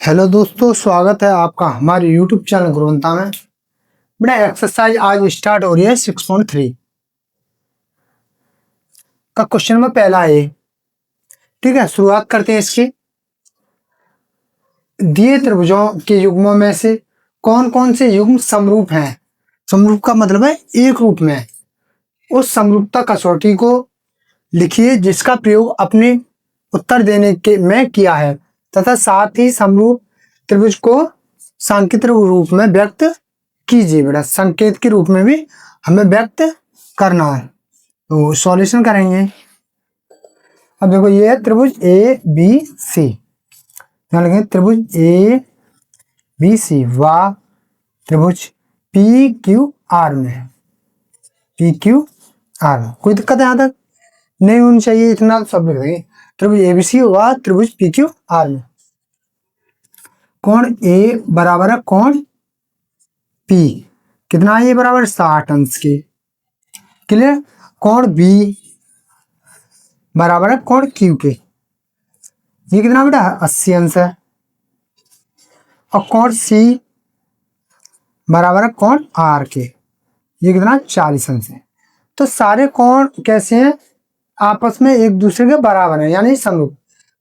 Hello दोस्तों, स्वागत है आपका हमारे यूट्यूब चैनल गुरुवंता में। बेटा एक्सरसाइज आज स्टार्ट हो रही है 6.3 का क्वेश्चन नंबर पहला है। ठीक है, शुरुआत करते हैं इसकी। दिए त्रिभुजों के युग्मों में से कौन कौन से युग्म समरूप हैं। समरूप का मतलब है एक रूप में। उस समरूपता कसौटी को लिखिए जिसका प्रयोग अपने उत्तर देने के में किया है तथा साथ ही समरूप त्रिभुज को सांकेतिक रूप में व्यक्त कीजिए। बेटा संकेत के रूप में भी हमें व्यक्त करना है, तो सॉल्यूशन करेंगे। अब देखो ये है त्रिभुज ए बी सी। ध्यान रखें, त्रिभुज ए बी सी व त्रिभुज पी क्यू आर में। पी क्यू आर कोई दिक्कत है यहाँ तक नहीं होनी चाहिए, इतना सब लिख देंगे। त्रिभुज एबीसी व त्रिभुज पी क्यू आर में कोण ए बराबर है कोण पी, कितना है ये बराबर 60 अंश के। क्लियर। कोण बी बराबर है कोण क्यू के, ये कितना बेटा 80 अंश है। और कोण सी बराबर है कोण आर के, ये कितना 40 अंश है। तो सारे कोण कैसे हैं, आपस में एक दूसरे के बराबर है यानी समरूप।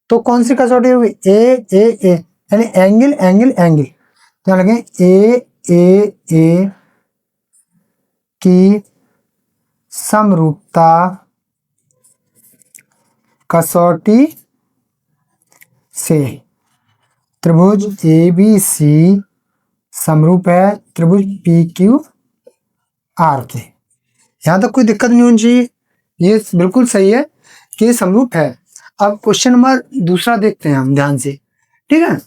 तो कौन सी कसौटी होगी, ए ए ए यानी एंगल एंगल एंगल। ध्यान रखें, ए की समरूपता कसौटी से त्रिभुज ए बी सी समरूप है त्रिभुज पी क्यू आर के। यहां तक कोई दिक्कत नहीं होनी चाहिए, ये बिल्कुल सही है कि समरूप है। अब क्वेश्चन नंबर दूसरा देखते हैं हम ध्यान से। ठीक है,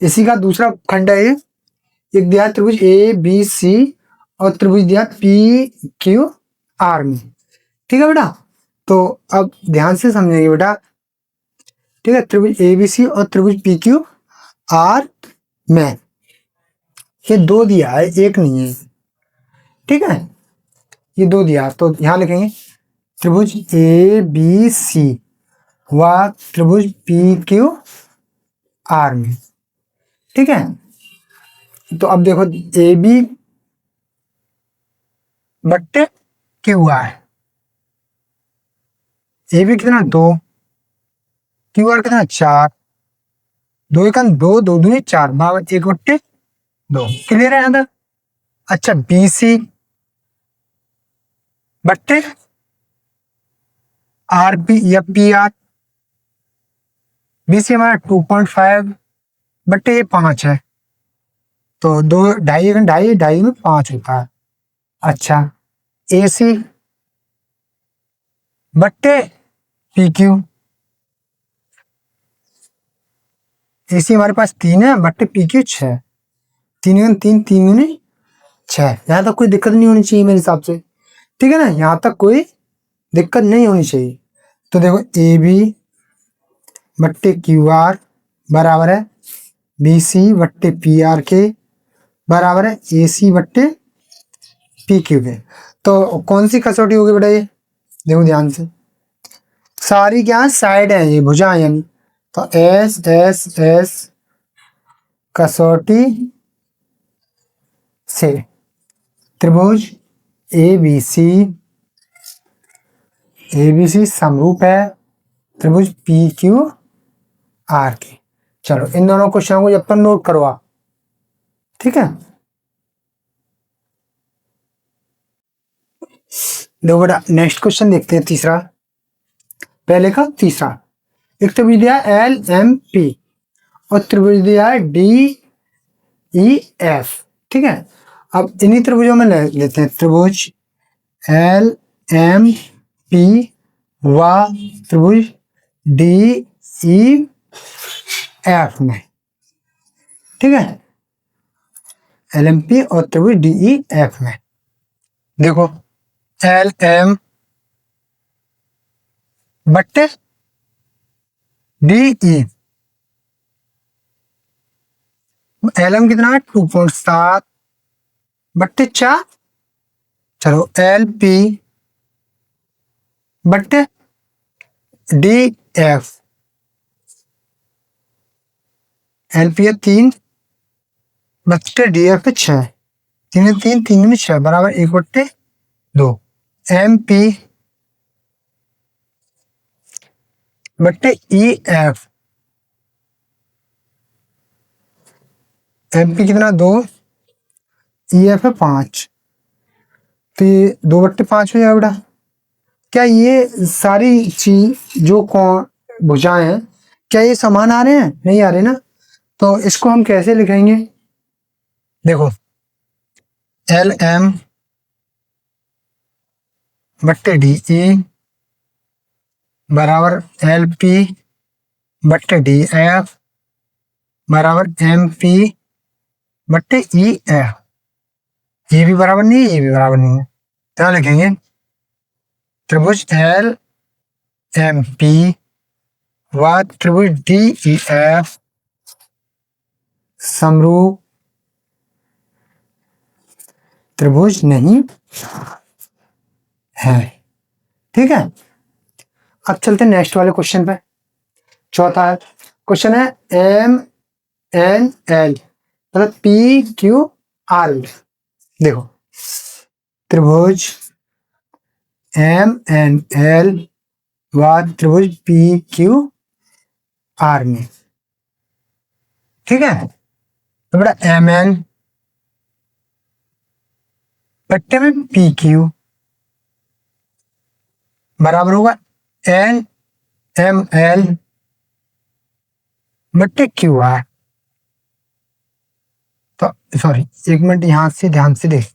इसी का दूसरा खंड है। एक दिया त्रिभुज ए बी सी और त्रिभुज दिया पी क्यू आर में। ठीक है बेटा, तो अब ध्यान से समझेंगे बेटा। ठीक है, त्रिभुज ए बी सी और त्रिभुज पी क्यू आर में ये दो दिया है, एक नहीं है। ठीक है, ये दो दिया, तो यहां लिखेंगे त्रिभुज ए बी सी व त्रिभुज पी क्यू आर में। ठीक है, तो अब देखो ए बी बट्टे क्यू आर। ए बी कितना 2, क्यू आर कितना 4, 2 एक 2, 2 दूनी 4, बराबर 1 बट्टे 2। क्लियर है यहाँ तक। अच्छा, बी सी बट्टे आर पी या पी आर। बी सी हमारा 2.5 बट्टे ये 5 है, तो 2 ढाई 2.5 में 5 होता है। अच्छा, ए सी बट्टे पी क्यू। ए सी हमारे पास 3 है बट्टे पी क्यू 6, 3 3 3 6। यहाँ तक कोई दिक्कत नहीं होनी चाहिए मेरे हिसाब से। ठीक है ना, यहाँ तक कोई दिक्कत नहीं होनी चाहिए। तो देखो ए बी बट्टे क्यू आर बराबर है बी सी बट्टे पी आर के बराबर है ए सी बट्टे पी क्यू के। तो कौन सी कसौटी होगी बेटा ये, देखो ध्यान से। सारी क्या साइड है, ये भुजा यानी, तो एस एस एस कसौटी से त्रिभुज ए बी सी समरूप है त्रिभुज पी क्यू आर के। चलो इन दोनों क्वेश्चनों को जब तक नोट करो आप। ठीक है, देखो बेटा नेक्स्ट क्वेश्चन देखते हैं, तीसरा। पहले का तीसरा, एक त्रिभुज दिया एल एम पी और त्रिभुज दिया डी ई एफ। ठीक है, अब इन्हीं त्रिभुजों में लेते हैं त्रिभुज एल एम पी व त्रिभुज डी ई एफ में। ठीक है, एल एम पी और त्रिभुज डी ई एफ में। देखो एल एम बट्टे डी ई, एल एम कितना है 2.7 बट्टे 4। चलो एल पी बट्टे डी एफ, एल पी है 3 बट्टे डी एफ है 6, 3 3 में 6 बराबर 1/2। एम पी बट्टे ई एफ, एम पी कितना 2, ई एफ है 5, तो ये 2/5 हो जाएगा बेटा। क्या ये सारी चीज जो कौन भुजाएं हैं क्या ये समान आ रहे हैं? नहीं आ रहे ना, तो इसको हम कैसे लिखेंगे? देखो एल एम बट्टे डी ई बराबर एल पी बट्टे डी एफ बराबर एम पी बट्टे ई एफ। ये भी बराबर नहीं है, ये भी बराबर नहीं है, क्या लिखेंगे? त्रिभुज एल एम पी व त्रिभुज डी ई एफ समरूप त्रिभुज नहीं है। ठीक है, अब चलते हैं नेक्स्ट वाले क्वेश्चन पे। चौथा क्वेश्चन है एम एन एल मतलब पी क्यू आर। देखो त्रिभुज एम एन एल व त्रिभुज पी क्यू आर में, ठीक है, तो बेटा एम एन बट्टे में पी क्यू बराबर होगा एन एम एल बट्टे क्यू आर। तो सॉरी एक मिनट यहां से ध्यान से देख,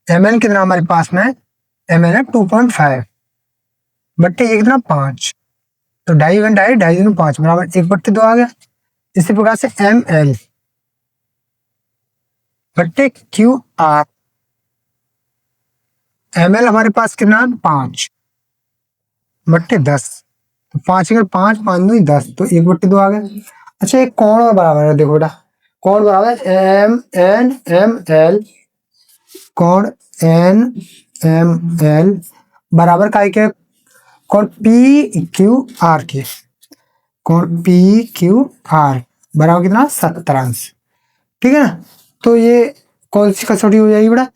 एम एन कितना हमारे पास में, एम एन है 2.5 बट्टे ये कितना 5, तो 2.5 2.5 5 बराबर 1/2 आ गया। इसी प्रकार से एम एल बट्टे क्यू आर, एम एल हमारे पास कितना 5 बट्टे 10, तो 5 5 5 2 10, तो 1/2 आ गया। अच्छा एक कौन और बराबर है, देखो बेटा कौन बराबर है एम एन एम एल, कौन एन एम एल बराबर का है कौन पी क्यू आर के, कौन पी क्यू आर बराबर कितना 70 ठीक है ना। तो ये कौन सी कसौटी हो जाएगी बेटा,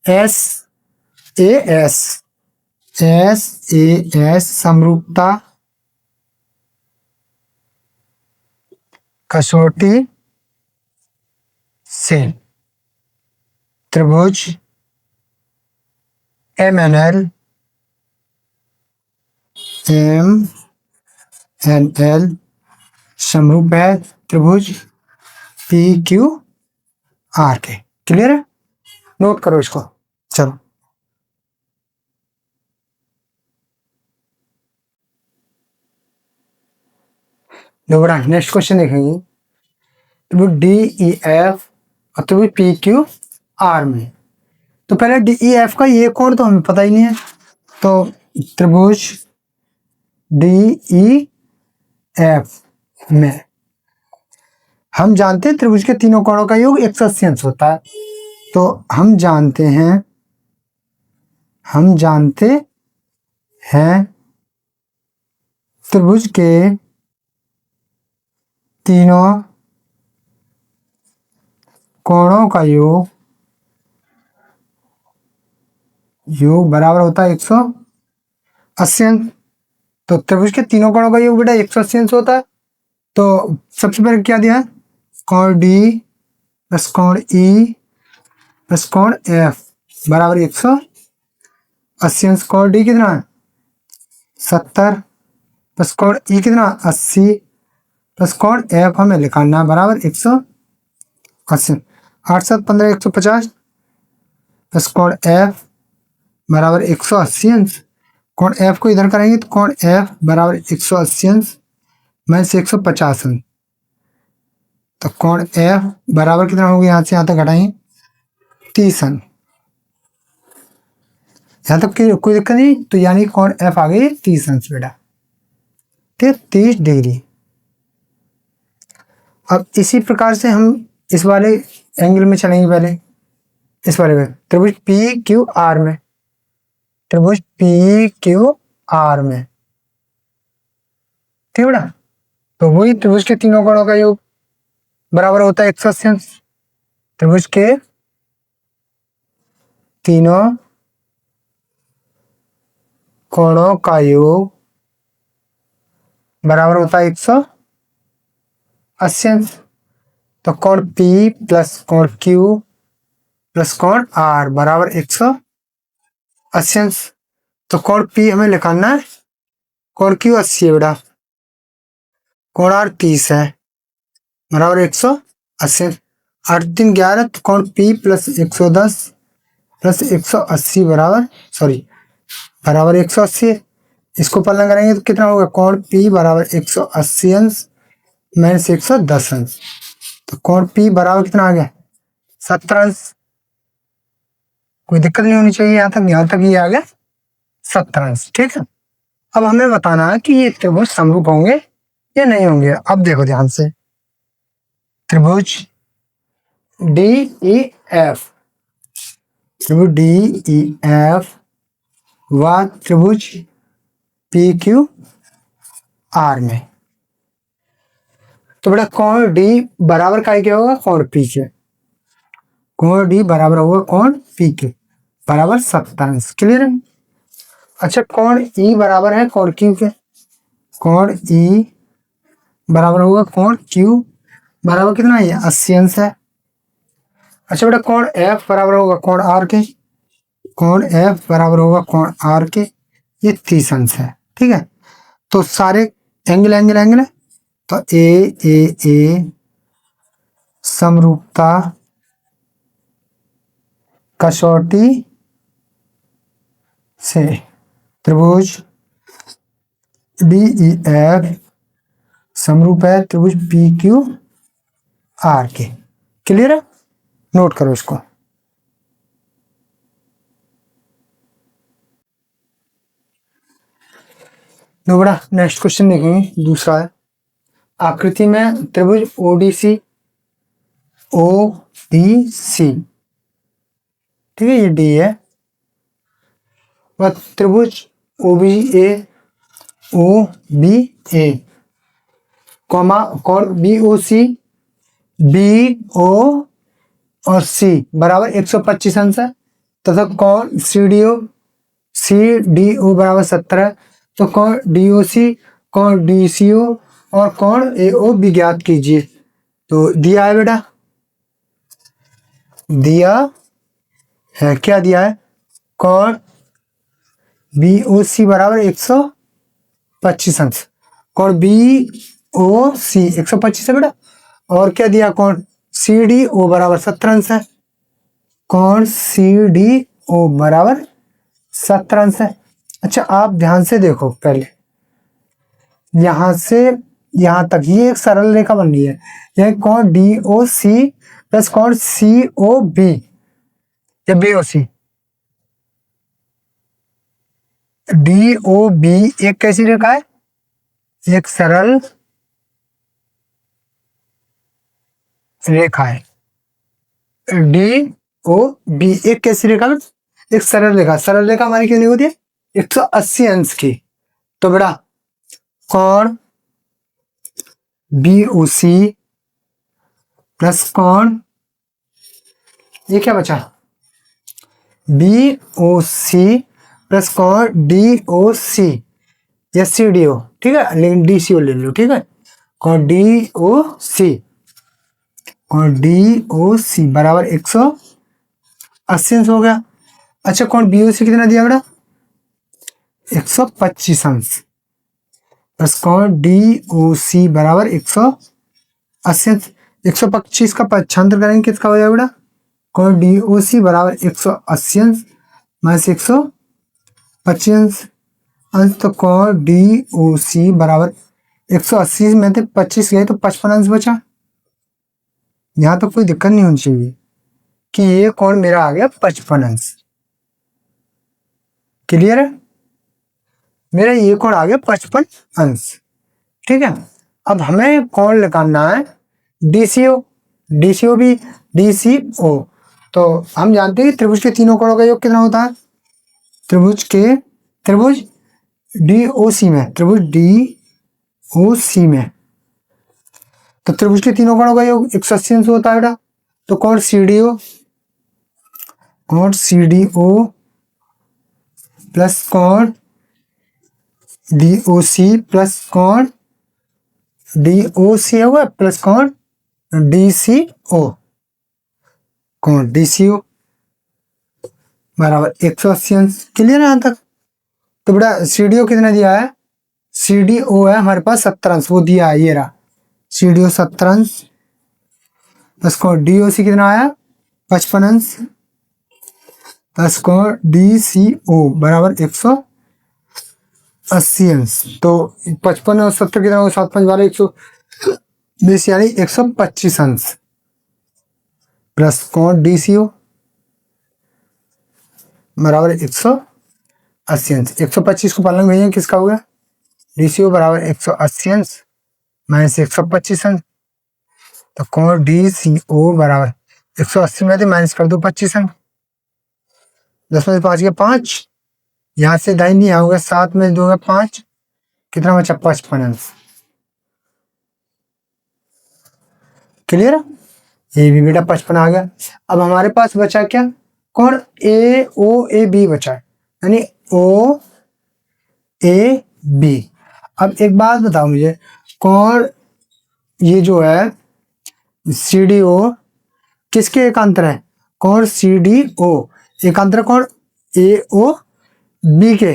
S A S, S A S समरूपता कसौटी से त्रिभुज एम एन एल समरूप है त्रिभुज पी क्यू आर के। क्लियर है, नोट करो इसको। चलो दोबारा नेक्स्ट क्वेश्चन देखेंगे, त्रिभुज डी ई एफ और त्रिभुज पी क्यू आर में। तो पहले डी ई एफ का ये कोण तो हमें पता ही नहीं है, तो त्रिभुज डी ई एफ में हम जानते हैं त्रिभुज के तीनों कोणों का योग 180 अंश होता है। तो हम जानते हैं त्रिभुज के तीनों कोणों का योग बराबर होता है 180 अंश। तो त्रिभुज के तीनों कोणों का योग बेटा 180 अंश होता है। तो सबसे पहले क्या दिया है, कोण डी प्लस कोण ई प्लस कोण एफ बराबर 180 अंश। कोण डी कितना है 70 प्लस कोण ई कितना 80 प्लस कोण एफ हमें निकालना बराबर 180। 8 7 15 150 प्लस कोण एफ बराबर 180 अंश। कोण एफ को इधर करेंगे तो कोण एफ बराबर 180 अंश माइनस 150 अंश। तो कोण एफ बराबर कितना होगा, यहाँ से यहाँ तक घटाएंगे 30 अंश। यहाँ तक कोई दिक्कत नहीं, तो यानी कोण एफ आ गई 30 अंश बेटा, ठीक 30 डिग्री। अब इसी प्रकार से हम इस वाले एंगल में चलेंगे, पहले इस वाले में त्रिभुज पी क्यू आर में, त्रिभुज पी क्यू आर में, ठीक है बेटा। तो वही त्रिभुज के तीनों कोणों का योग बराबर होता है 180 अंश। त्रिभुज के तीनों कोणों का योग बराबर होता है 180 अंश। तो कोण P प्लस कोण Q प्लस कोण R बराबर 180 अंश। तो कोण P हमें निकालना है, कोण Q 80 है बेटा, कोण R 30 है, बराबर 180 अंश। 8 3 11, तो कोण P प्लस 110 प्लस 180 बराबर 180। इसको पालन करेंगे तो कितना होगा, कोण P बराबर 180 अंश माइनस 110 अंश। तो कोण P बराबर कितना आ गया, 70 अंश। कोई दिक्कत नहीं होनी चाहिए, यहाँ तक ये आ गया 70 अंश। ठीक है, अब हमें बताना है कि ये त्रिभुज समरूप होंगे या नहीं होंगे। अब देखो ध्यान से, त्रिभुज DEF, त्रिभुज DEF व त्रिभुज PQR में, तो बेटा कोण D बराबर का क्या होगा, कोण P के। कोण D बराबर होगा कोण P के, बराबर 70 अंश। क्लियर है। अच्छा, कोण E बराबर है कोण Q के। कोण E बराबर होगा कोण Q, बराबर कितना है, 80 अंश है। अच्छा बेटा, कोण F बराबर होगा कोण R के। कोण F बराबर होगा कोण R के, ये 30 अंश है। ठीक है, तो सारे एंगल है, तो ए समरूपता कसौटी से त्रिभुज DEF समरूप है त्रिभुज PQR के। क्लियर है, नोट करो इसको। नो बड़ा, नेक्स्ट क्वेश्चन देखेंगे, दूसरा है, आकृति में त्रिभुज ODC ठीक है, ये D है, वह त्रिभुज OBA कोण BOC BO और C बराबर 125 अंश है, तथा कोण CDO बराबर 70 है। तो कोण DOC, कोण DCO और कोण AOB ज्ञात कीजिए। तो दिया है बेटा, दिया है, क्या दिया है, कोण BOC बराबर 125 अंश, कोण BOC 125 है बेटा, और क्या दिया, कोण CDO बराबर 70 अंश है। कोण CDO बराबर 70 अंश है। अच्छा, आप ध्यान से देखो, पहले यहां से यहां तक ये एक सरल रेखा बन रही है, यह कोण DOC प्लस कोण COB या BOC, DOB एक कैसी रेखा है, एक सरल रेखा है। DOB एक कैसी रेखा, एक सरल रेखा। सरल रेखा हमारी कितनी होती है, 180 अंश की। तो बेटा कोण BOC प्लस कोण, ये क्या बचा, BOC प्लस कोण DOC या CDO, ठीक है, लेकिन DCO ले लो। ठीक है, कोण DOC बराबर 180 अंश हो गया। अच्छा, कोण BOC कितना दिया बेटा, 125 अंश, प्लस कोण DOC बराबर 180 अंश। 125 का पक्षांतर करेंगे, किसका हो जाएगा बेटा, कोण DOC बराबर 180 अंश माइनस 125 अंश। तो कोण DOC बराबर 180 में थे 25 गए तो 55 अंश बचा। यहां तो कोई दिक्कत नहीं होनी चाहिए कि ये कोण मेरा आ गया 55 अंश। क्लियर है, मेरा ये कोण आ गया 55 अंश। ठीक है, अब हमें कोण निकालना है DCO भी DCO। तो हम जानते हैं कि त्रिभुज के तीनों कोणों का योग कितना होता है, त्रिभुज DOC में, त्रिभुज DOC में, तो त्रिभुज के तीनों कोणों का योग 180 अंश होता है बेटा। तो कौन CDO प्लस कौन DOC प्लस कौन DOC होगा प्लस कौन DCO, कौन DCO बराबर 180 अंश। क्लियर है यहाँ तक। तो बेटा CDO कितना दिया है, CDO है हमारे पास 70 अंश, वो दिया है, ये रहा CDO 70 अंश प्लस कौन DOC कितना आया 55 अंश प्लस कौन DCO बराबर 180 अंश। तो 55 और 70 कितना होगा, 7 5 12 120 यानी 125 अंश प्लस कौन DCO बराबर 180 अंश। 125 को पालन भैया किसका हो गया, DCO बराबर 180 अंश माइनस 125 अंश। तो कौन DCO बराबर 180 में माइनस कर दो 25 अंश, 10 में 5 गया 5, यहाँ से दाई नहीं आऊंगा, 7 में 2 5, कितना बचा 55 अंश। क्लियर, ये भी बेटा 55 आ गया। अब हमारे पास बचा क्या, कौन AOAB बचा है, यानी OAB। अब एक बात बताओ मुझे, कौन ये जो है CDO किसके एकांतर है, कौन CDO एकांतर कौन AOB के,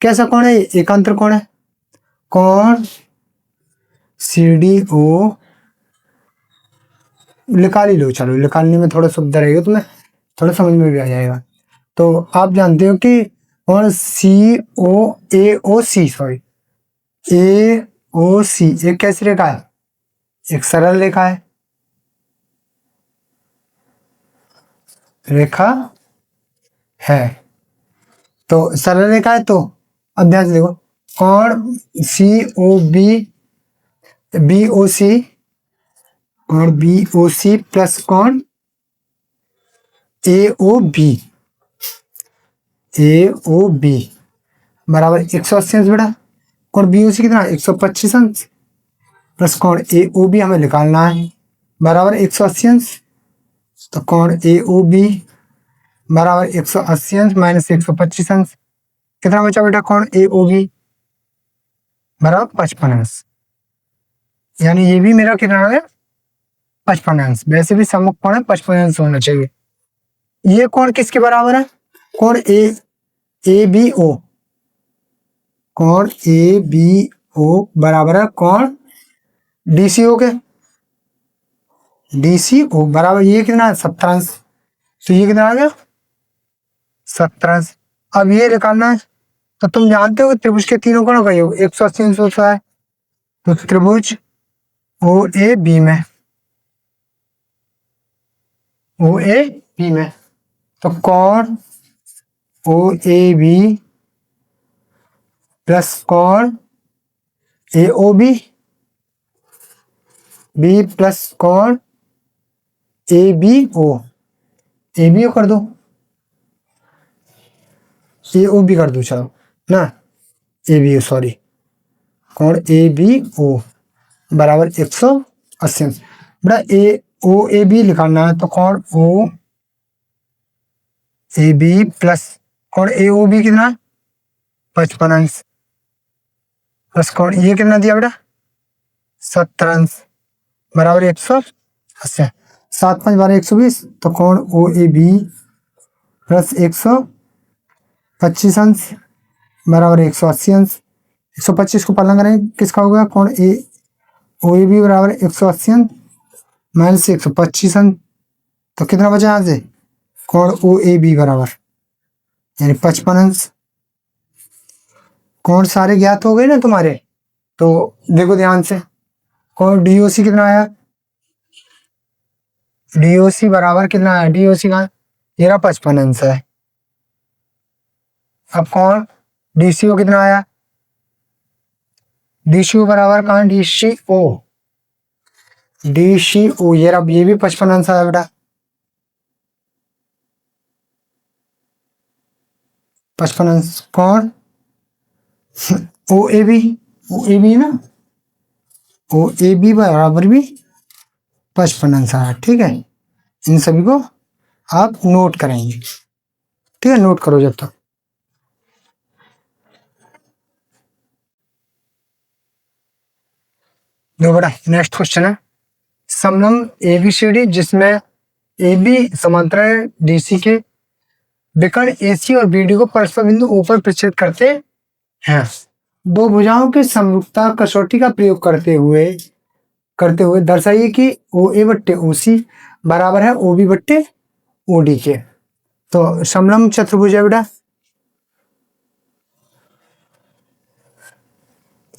कैसा कौन है एकांतर कौन है, कौन CDO निकाल ही लो, चलो निकालने में थोड़ा सुविधा रहेगा, तुम्हें थोड़ा समझ में भी आ जाएगा। तो आप जानते हो कि कौन AOC सॉरी AOC एक कैसी रेखा है, एक सरल रेखा है, रेखा है, तो सरल रेखा है। तो अब ध्यान से देखो, कौन BOC और BOC प्लस कौन AOB बराबर 180 अंश बेटा। कौन BOC कितना 125 अंश प्लस कौन AOB हमें निकालना है बराबर 180 अंश। तो कौन AOB बराबर 180 अंश माइनस 125 अंश, कितना बचा बेटा, कौन AOB बराबर 55 अंश, यानी ये भी मेरा कितना है 55 अंश। वैसे भी सम्मुख कोण है 55 अंश होना चाहिए। ये कौन किसके बराबर है, कौन ABO, कौन ABO बराबर है कौन DCO के, DCO बराबर ये कितना 70 अंश, तो ये कितना आ गया 70 अंश। अब ये निकालना है, तो तुम जानते हो त्रिभुज के तीनों कोणों का योग 180 अंश होता है। तो त्रिभुज OAB में तो कौन OAB प्लस कौन AOB B प्लस कौन ABO कर दो, AOB कर दो, चलो ना ABO सॉरी, कौन ABO बराबर 180 अंश। बेटा OAB निकालना है, तो कौन OAB प्लस कौन AOB कितना 55 अंश प्लस कौन ये कितना दिया बेटा 70 अंश बराबर 180, 7 5 12 120। तो कौन OAB प्लस 125 अंश बराबर 180 अंश। 125 को पालन करें किसका होगा, कौन OAB बराबर 180 अंश माइनस 125 अंश, तो कितना बचा यहाँ से, कौन OAB बराबर यानी 55 अंश। कौन सारे ज्ञात हो गए ना तुम्हारे, तो देखो ध्यान से, कौन DOC कितना आया, DOC बराबर कितना आया, DOC का ये रहा 55 अंश है। अब कौन DCO कितना आया, DCO बराबर कहाँ DCO ये रहा, ये भी 55 अंश आया बेटा, 55 अंश। कौन OAB ना ओ ए बी बराबर भी 55 आंसर है। ठीक है, इन सभी को आप नोट करेंगे। ठीक है, नोट करो जब तक। दो बड़ा नेक्स्ट क्वेश्चन है, समलंब एबीसीडी जिसमें ए बी समांतर है डीसी के, विकर्ण एसी और बीडी को परस्पर बिंदु O पर प्रतिच्छेद करते हैं। दो भुजाओं की समरूपता कसौटी का प्रयोग करते हुए दर्शाइए कि ओ ए बट्टे ओ सी बराबर है ओ बी बट्टे ओ डी के। तो समलंब चतुर्भुज है बेटा,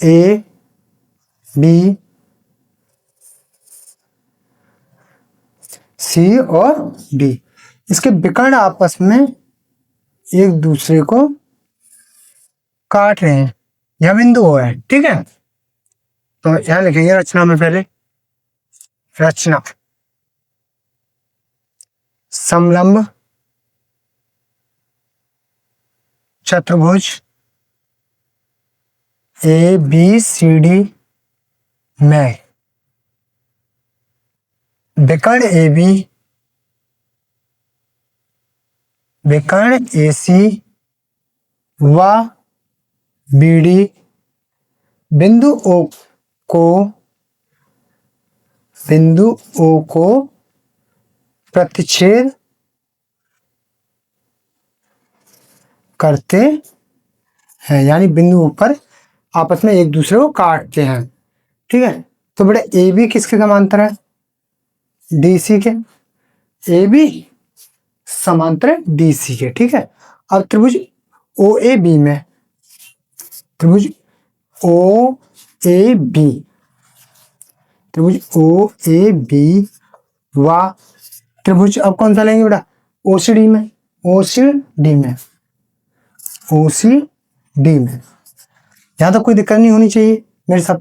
ए बी सी और डी, इसके विकर्ण आपस में एक दूसरे को काट रहे हैं, यह बिंदु O है। ठीक है, तो यहां लिखेंगे रचना में, पहले रचना समलंब चतुर्भुज ए बी सी डी में विकर्ण ए बी, विकर्ण ए सी व बी डी बिंदु O को प्रतिच्छेद करते हैं, यानी बिंदु पर आपस में एक दूसरे को काटते हैं। ठीक है, तो बेटा ए बी किसके समांतर है, डीसी के, ए बी समांतर है डीसी के। ठीक है, अब त्रिभुज ओ ए बी में, त्रिभुज ओ ए बी, त्रिभुज ओ ए बी व त्रिभुज अब कौन सा लेंगे बेटा, ओसीडी में, ओसीडी में, ओसीडी में, यहां तो कोई दिक्कत नहीं होनी चाहिए मेरे साथ।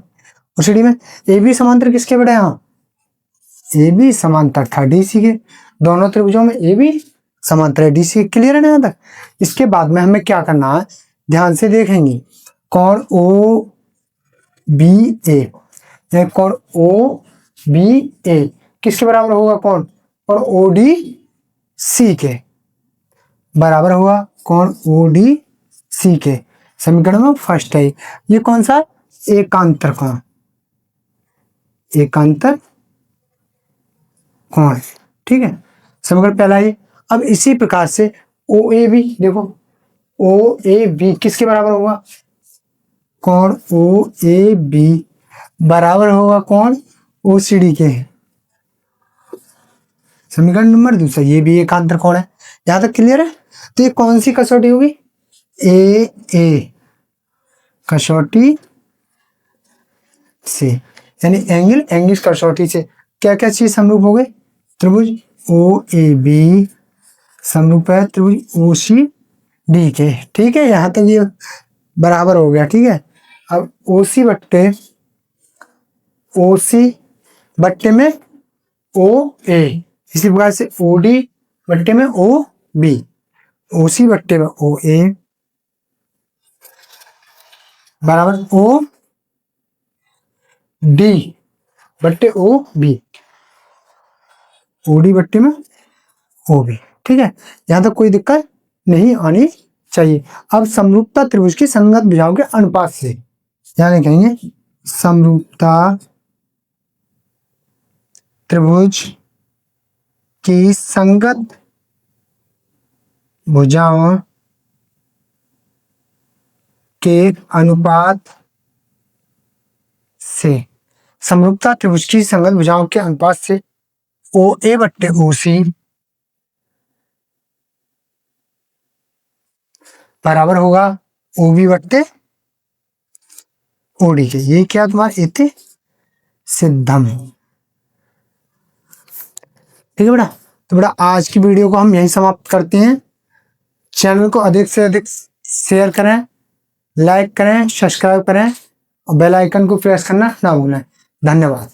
ओसीडी में ए बी समांतर किसके बेटा, यहाँ ए बी समांतर था डीसी के, दोनों त्रिभुजों में ए बी समांतर है डीसी। क्लियर है ना यहाँ तक। इसके बाद में हमें क्या करना है, ध्यान से देखेंगे, कोण ओ बी ए, कोण ओ बी ए किसके बराबर होगा, कोण और ओ डी सी के बराबर होगा, कोण ओ डी सी के। समीकरण में फर्स्ट है ये कौन सा, एकांतर कोण, एकांतर कोण। ठीक है, समीकरण पहला ये। अब इसी प्रकार से ओ ए बी, देखो ओ ए बी किसके बराबर होगा, कोण ओ ए बी बराबर होगा कोण ओ सी डी के। समीकरण नंबर दूसरा, ये भी एकांतर कोण है। यहां तक क्लियर है। तो ये कौन सी कसौटी होगी, ए कसौटी से, यानी एंगल कसौटी से क्या क्या चीज समरूप हो गई, त्रिभुज ओ ए बी समरूप है त्रिभुज ओ सी डी के। ठीक है, यहां तक ये बराबर हो गया। ठीक है, अब ओ सी बट्टे में ओ ए, इसी प्रकार से ओ डी बट्टे में ओ बी, ओ सी बट्टे में ओ ए बराबर ओ डी बट्टे ओ बी, ओ डी बट्टे में ओ बी। ठीक है, यहां तक कोई दिक्कत नहीं आनी चाहिए। अब समरूपता त्रिभुज की संगत भुजाओं के अनुपात से, यानी कहेंगे समरूपता त्रिभुज की संगत भुजाओं के अनुपात से, समरूपता त्रिभुज की संगत भुजाओं के अनुपात से ओ ए बट्टे ओ सी बराबर होगा ओ बी बट्टे ओ डी के। ये क्या तुम्हारा इति सिद्धम। ठीक है बेटा, तो बेटा आज की वीडियो को हम यहीं समाप्त करते हैं। चैनल को अधिक से अधिक शेयर करें, लाइक करें, सब्सक्राइब करें और बेल आइकन को प्रेस करना ना भूलें। धन्यवाद।